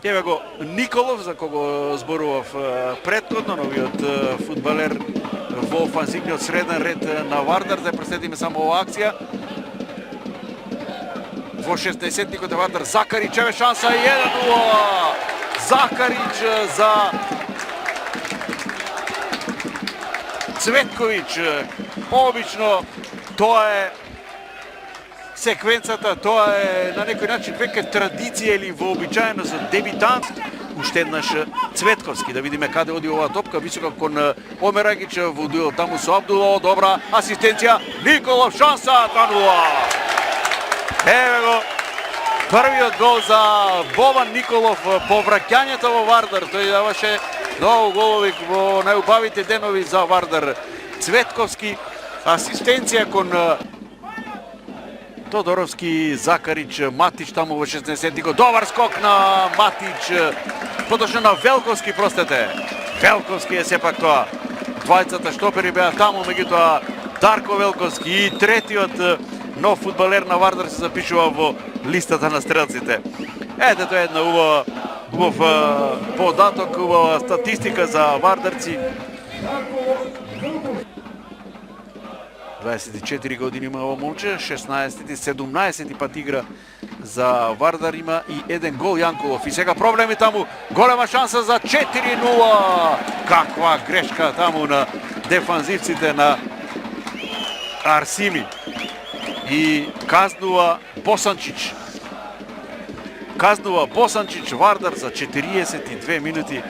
Еве го Николов, за кого зборував претходно, новиот фудбалер во офанзивниот среден ред на Вардар. Да преследиме само оваа акција. Во 60-никот Вардар, Закарич, еве шанса 1-0. Закарич за Цветковиќ. Обично тоа е секвенцата, тоа е на некој начин веќе традиција или вообичаено за дебитант. Уште еднаш Цветковски, да видиме каде оди оваа топка, висока кон Омерагич во дуел таму со Абдуло, добра асистенција, Николов, шанса 2-0. Еве го првиот гол за Бован Николов по враќањето во Вардар. Тој даваше многу голови во најубавите денови за Вардар. Цветковски, асистенција кон Тодоровски, Закарич, Матич таму во 60-тикот. Добар скок на Матич, подошно на Велковски, простете. Велковски е сепак тоа. Двајцата штопери беа таму, меѓутоа Дарко Велковски и третиот нов фудбалер на Вардар се запишува во листата на стрелците. Ете, тоа е една убав податок, убава статистика за вардарци. 24 години има ова момче, 17 пат игра за Вардар, има и еден гол Јанкулов. И сега проблеми таму, голема шанса за 4-0. Каква грешка таму на дефанзивците на Арсими. И казнува Босанчич. Вардар за 42 минути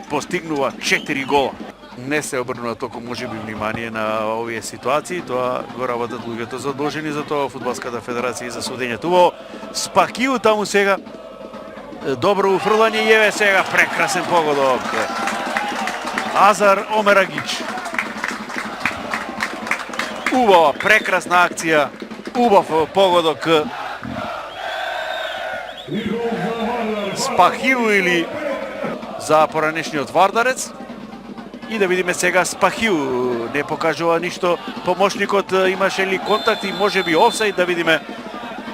постигнува 4 гола. Не се обрнува толку можеби внимание на овие ситуации, тоа го работат луѓето задолжени за тоа, Фудбалската федерација и за судењето. Во Спахиу таму сега добро уфрлање и еве сега прекрасен погодок. Азар Омерагич. Убава, прекрасна акција, убав погодок. Спахиу или за поранешниот вардарец. И да видиме сега Спахиу, не покажува ништо помошникот, имаше ли контакт и може би офсайд, да видиме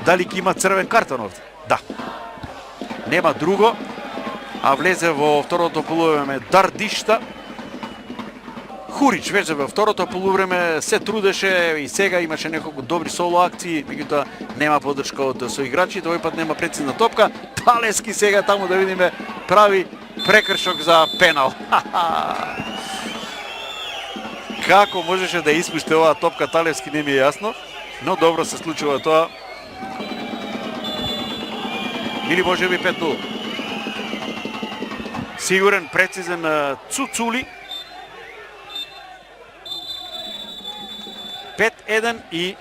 дали ќе има црвен картон овде. Да. Нема друго, а влезе во второто полувреме Дардишта. Хурич веќе во второто полувреме се трудеше и сега имаше неколку добри соло акции, меѓутоа нема поддршка од соиграчите, овој пат нема прецизна топка. Талески сега таму да видиме прави прекршок за пенал. Како можеше да испушти оваа топка Талевски не ми е јасно, но добро се случува тоа. Или може би 5-0. Сигурен, прецизен Цуцули. 5-1 и